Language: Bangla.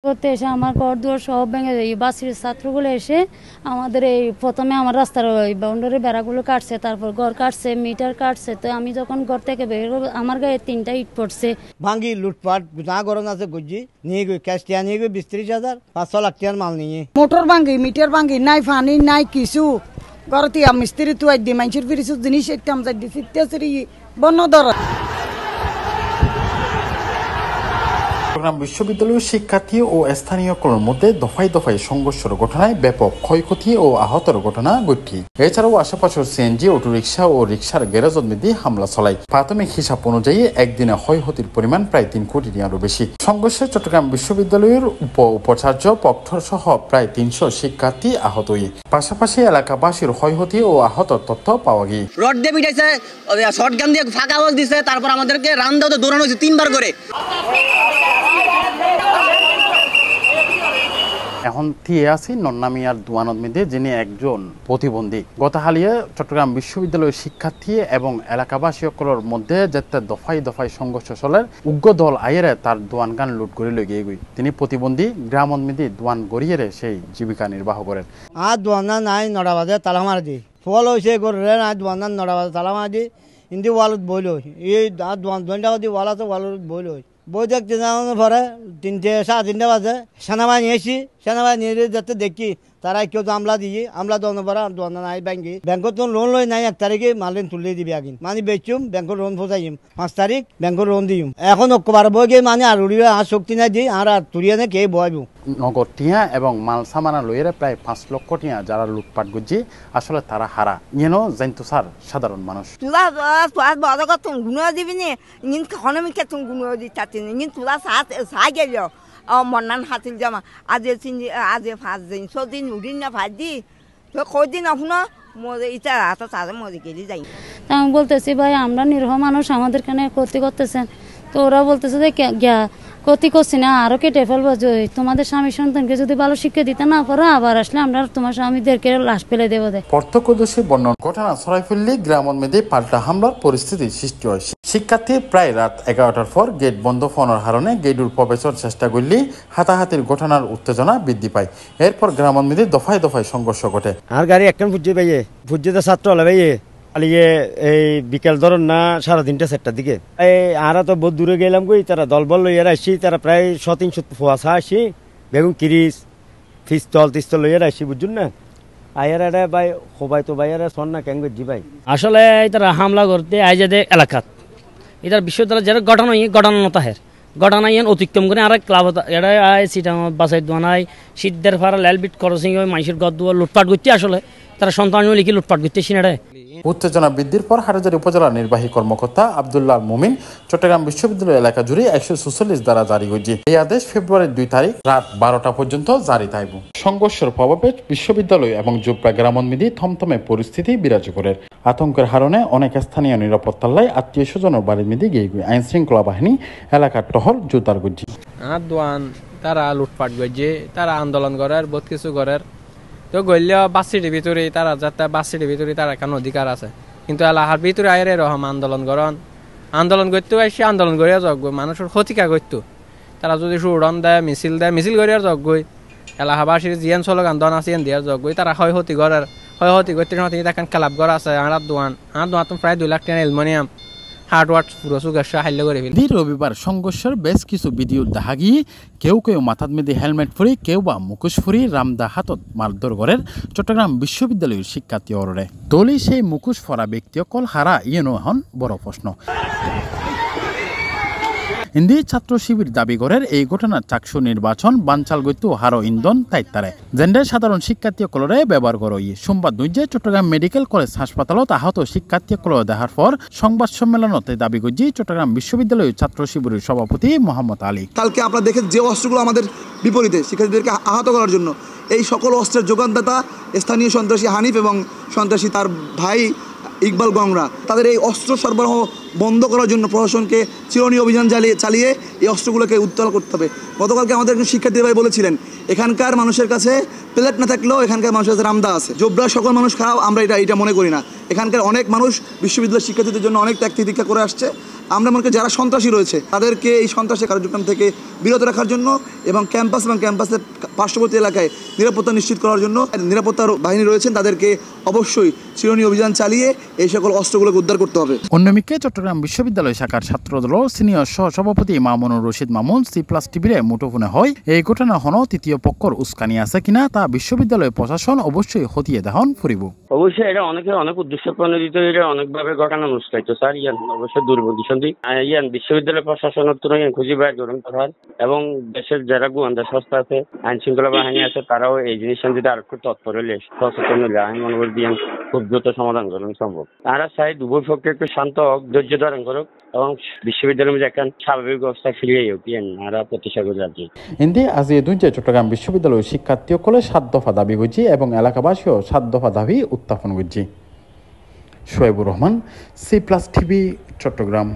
করতে এসে আমার ঘর দুয়ার সব ভেঙে যায়। বাসের ছাত্রগুলো এসে আমাদের এই প্রথমে আমার রাস্তার ওই বাউন্ডারি বেড়াগুলো কাটছে, তারপর ঘর কাটছে, মিটার কাটছে। তো আমি যখন ঘর থেকে বের হবো আমার গায়ে 3টা ইট পড়ছে। ভাঙ্গি লুটপাট না গরম আছে গুজি নিয়ে গই ক্যাশ টিয়া নিয়ে গই 20-30 হাজার 500 লাখ টাকার মাল নিয়ে। মোটর ভাঙ্গি, মিটার ভাঙ্গি, নাই পানি নাই কিছু। ঘরতে মিস্ত্রি তুই দি মানুষের ফিরিস জিনিস একটু আমি দিচ্ছি বন্য ধর। চট্টগ্রাম বিশ্ববিদ্যালয়ের শিক্ষার্থী ও স্থানীয়দের মধ্যে দফায় দফায় সংঘর্ষের ঘটনায় ব্যাপক ক্ষয়ক্ষতি ও আহতের ঘটনা ঘটছে। এছাড়াও আশেপাশের সিএনজি, অটোরিকশা ও রিকশার গ্যারেজের মধ্যে হামলা চালায়। প্রাথমিক হিসাব অনুযায়ী একদিনে ক্ষয়ক্ষতির পরিমাণ প্রায় 3 কোটি টাকারও বেশি। সংঘর্ষে চট্টগ্রাম বিশ্ববিদ্যালয়ের উপাচার্য প্রক্টর সহ প্রায় 300 শিক্ষার্থী আহত হয়ে পাশাপাশি এলাকাবাসীর ক্ষয়ক্ষতি ও আহতের তথ্য পাওয়া গিয়ে। রড দিয়ে পিটাইছে, শটগান দিয়ে ফাঁকা আওয়াজ দিছে, তারপর আমাদেরকে রান দাও দৌড়ানো হয়েছে 3 বার করে। এখন থিয়ে আছি নন্নামিয়ার দোয়ানত মধ্যে, যিনি একজন প্রতিবন্ধী। গতকালিয়ে চট্টগ্রাম বিশ্ববিদ্যালয়ের শিক্ষার্থী এবং এলাকাবাসী সকলের মধ্যে যেতে দফায় দফায় সংঘর্ষ চলে উগ্র দল আইয়েরে তার দোয়ান গান লুট করে লই গিয়ে গই। তিনি প্রতিবন্ধী, গ্রামত মধ্যে দোয়ান গড়িয়ে সেই জীবিকা নির্বাহ করেন। আর দোয়ানা নাই 9টা বাজে তালা মার দি ফল হয়েছে করে না দোয়ানা 9টা বাজে তালা মার দি ইন্দি ওয়ালত বইল এই আর দোয়ানটা বাজে ওয়াল আছে ওয়ালত বইল বই দেখতে যাওয়ার পরে 3:30 বাজে সেনাবাহিনী এসি সেনাবাহিনী যাতে দেখি তারা কেউ তো আমলা দিয়ে আমলা দেওয়ার পরে দোয়ানা নাই ব্যাংকে ব্যাংকত তো লোন লই নাই 1 তারিখে মালিন তুলে দিবি আগিন মানে বেচুম ব্যাংকের লোন ফসাইম 5 তারিখ ব্যাংকের লোন দিম এখন অক্টোবর বই গিয়ে মানে আর উড়িয়ে আর শক্তি নাই দিই আর তুলিয়ে নে কে বইব। নগদ টিয়া এবং মাল সামানা লইয়ের প্রায় 5 লক্ষ টিয়া যারা লুটপাট গুজি আসলে তারা হারা ইয়েন জানতো স্যার সাধারণ মানুষ। তুলা বড় কথা গুণ দিবি নি ইন খনমিকে তুমি গুণ দিতে ইন তুলা সাই গেল মন্নান হাতিল জামা আজ 5 দিন 6 দিন উড়িন না ভাত দি তো কদিন এখন মরে ইটা হাত তাদের মরে গেলি যাই। আমি বলতেছি ভাই আমরা নিরহ মানুষ, আমাদের কেন ক্ষতি করতেছেন? তো ওরা বলতেছে যে ক্ষতি করছি না, আরো কেটে ফেলবো। তোমাদের স্বামী সন্তানকে যদি ভালো শিক্ষা দিতে না পারো আবার আসলে আমরা তোমার স্বামীদেরকে লাশ ফেলে দেবো। প্রত্যক্ষদর্শী বর্ণনা ঘটনা ছড়াইফুল্লি গ্রামের মধ্যে পাল্টা হামলার পরিস্থিতি সৃষ্টি হয়েছে। শিক্ষার্থী প্রায় রাত 11টার পর গেট বন্ধ হওয়ার কারণে গেটুর প্রবেশের চেষ্টা করলে হাতাহাতির ঘটনার উত্তেজনা বৃদ্ধি পায়। এরপর গ্রামের মধ্যে দফায় দফায় সংঘর্ষ ঘটে। আর গাড়ি একখান ফুটছে ভাইয়ে ফুটছে ছাত্র হলে ভাইয়ে আলিয়ে এই বিকেল ধরুন না 3:30-4টার দিকে এই আরা তো বহুত দূরে গেলাম কই তারা দলবল লইয়া আসছি, তারা প্রায় 100-300 ফুয়াশা আসি বেগুন কিরিস পিস্তল লইয়া আসছি বুঝুন না আয়ার এটা ভাই সবাই তো ভাই সন না কেন জি ভাই আসলে তারা হামলা করতে আইজাদে এলাকাত এটার বিশ্ববিদ্যালয় যেটা ঘটনা নতাহের ঘটনা ইয়ান অতিক্রম করে আর ক্লাব এটা সিটা বাসাই দোয়ানায় সিদ্ধের ফারা লেলবিট করসিং মানুষের গদ দুয়ার লুটপাট করতে আসলে তারা সন্তান লিখে লুটপাট করতে সিনারে। উত্তেজনা বৃদ্ধির পর হাটহাজারী উপজেলা নির্বাহী কর্মকর্তা আব্দুল্লাহ মুমিন চট্টগ্রাম বিশ্ববিদ্যালয় এলাকা জুড়ে 146 দ্বারা জারি হয়েছে। এই আদেশ ফেব্রুয়ারির 2 তারিখ রাত 12টা পর্যন্ত জারি থাকবে। সংঘর্ষের প্রভাবে বিশ্ববিদ্যালয় এবং জোবরা গ্রামন মিদি থমথমে পরিস্থিতি বিরাজ করে। আতঙ্কের হারণে অনেক স্থানীয় নিরাপত্তাল্লায় আত্মীয় স্বজনের বাড়ির মিদি গিয়ে আইন শৃঙ্খলা বাহিনী এলাকার টহল জোরদার করছে। দোয়ান তারা লুটপাট করছে, তারা আন্দোলন করার বহুত কিছু করার তো গল্য বাসিটির ভিতরে তারা যাতে বাসিটির ভিতরে তার এখন অধিকার আছে, কিন্তু এলাকার ভিতরে আয়ের এরকম আন্দোলন করতে আসে আন্দোলন করিয়া যোগ্য মানুষের ক্ষতিকা করতো। তারা যদি সুরন দেয় মিছিল করিয়ার যোগ্যই এলাকাবাসীর জিয়ান চলক আন্দোলন আছে দিয়ার যোগ্যই তারা ক্ষয়ক্ষতি করতে দেখেন ক্লাব ঘর আছে আর দোয়ান প্রায় 2 লাখ টাকা এলমোনিয়াম রবিবার সংঘর্ষের বেশ কিছু ভিডিও দেখা গিয়ে কেউ মাথার মেয়েদের হেলমেট ফুরি কেউ বা মুখোশ ফুরি রামদা হাতত মারধর করেন চট্টগ্রাম বিশ্ববিদ্যালয়ের শিক্ষার্থী অররে দলি সেই মুখোশ ফরা ব্যক্তি অকল হারা ইয়েনো এখন বড় প্রশ্ন। হিন্দি ছাত্র শিবির দাবি করেন এই ঘটনার চাকসু নির্বাচন বানচাল গইতু হারো ইন্ধন তাইতারে জেন্ডার সাধারণ শিক্ষার্থী কলরে ব্যবহার করই। সোমবার 2 চট্টগ্রাম মেডিকেল কলেজ হাসপাতালত আহত শিক্ষার্থী কল দেখার পর সংবাদ সম্মেলনতে দাবি করছি চট্টগ্রাম বিশ্ববিদ্যালয়ের ছাত্র শিবিরের সভাপতি মোহাম্মদ আলী। কালকে আপনারা দেখেন যে অস্ত্রগুলো আমাদের বিপরীতে শিক্ষার্থীদেরকে আহত করার জন্য এই সকল অস্ত্রের যোগানদাতা স্থানীয় সন্ত্রাসী হানিফ এবং সন্ত্রাসী তার ভাই ইকবাল গংরা, তাদের এই অস্ত্র সরবরাহ বন্ধ করার জন্য প্রশাসনকে চিরনীয় অভিযান চালিয়ে এই অস্ত্রগুলোকে উত্তোলন করতে হবে। গতকালকে আমাদের একজন শিক্ষার্থী ভাই বলেছিলেন এখানকার মানুষের কাছে প্লেট না থাকলেও এখানকার মানুষের কাছে রামদা আছে। জোবরা সকল মানুষ খারাপ আমরা এটা মনে করি না। এখানকার অনেক মানুষ বিশ্ববিদ্যালয়ের শিক্ষার্থীদের জন্য অনেক ত্যাগ তিতিক্ষা করে আসছে আমরা মনে করি যারা সন্ত্রাসী রয়েছে তাদেরকে এই সন্ত্রাসী কার্যক্রম থেকে বিরত রাখার জন্য এবং ক্যাম্পাস এবং ক্যাম্পাসের পার্শ্ববর্তী এলাকায় নিরাপত্তা নিশ্চিত করার জন্য নিরাপত্তার বাহিনী রয়েছেন, তাদেরকে অবশ্যই চিরুনি অভিযান চালিয়ে এই সকল অস্ত্রগুলোকে উদ্ধার করতে হবে। অন্যদিকে চট্টগ্রাম বিশ্ববিদ্যালয় শাখার ছাত্রদল সিনিয়র সহ সভাপতি মামুনুর রশিদ মামুন C+ টিভিরে মুঠোফোনে হয় এই ঘটনা হনো তৃতীয় পক্ষর উস্কানি আছে কিনা তা বিশ্ববিদ্যালয় প্রশাসন অবশ্যই হতিয়ে দেহন ফুরিব। অবশ্যই এটা অনেক উদ্দেশ্য প্রণোদিত, এটা অনেকভাবে ঘটনা অনুষ্ঠিত স্যার। ইয়ান অবশ্যই দুর্বৃত্তি ইয়ান বিশ্ববিদ্যালয় প্রশাসনের তুলনায় খুঁজে বের করুন করার এবং দেশের যারা গোয়েন্দা সংস্থা আছে, আইন শৃঙ্খলা বাহিনী আছে, তারাও এই জিনিসটা যদি আর একটু তৎপর হলে সচেতন হলে আমি মনে করি দিয়ে খুব দ্রুত সমাধান করানো সম্ভব। তারা চাই উভয় পক্ষে একটু শান্ত হোক, ধৈর্য ধারণ করুক এবং বিশ্ববিদ্যালয়ের মধ্যে একটা স্বাভাবিক ব্যবস্থা ফিরিয়ে হোক। ইয়ারা প্রতিষ্ঠা করে রাখছে। এতে আজ এই দুই চট্টগ্রাম বিশ্ববিদ্যালয় শিক্ষার্থীসকলে 7 দফা দাবি করছি এবং এলাকাবাসীও 7 দফা দাবি উত্থাপন করছি। Shoebur Rahman, C+ TV, Chittagong.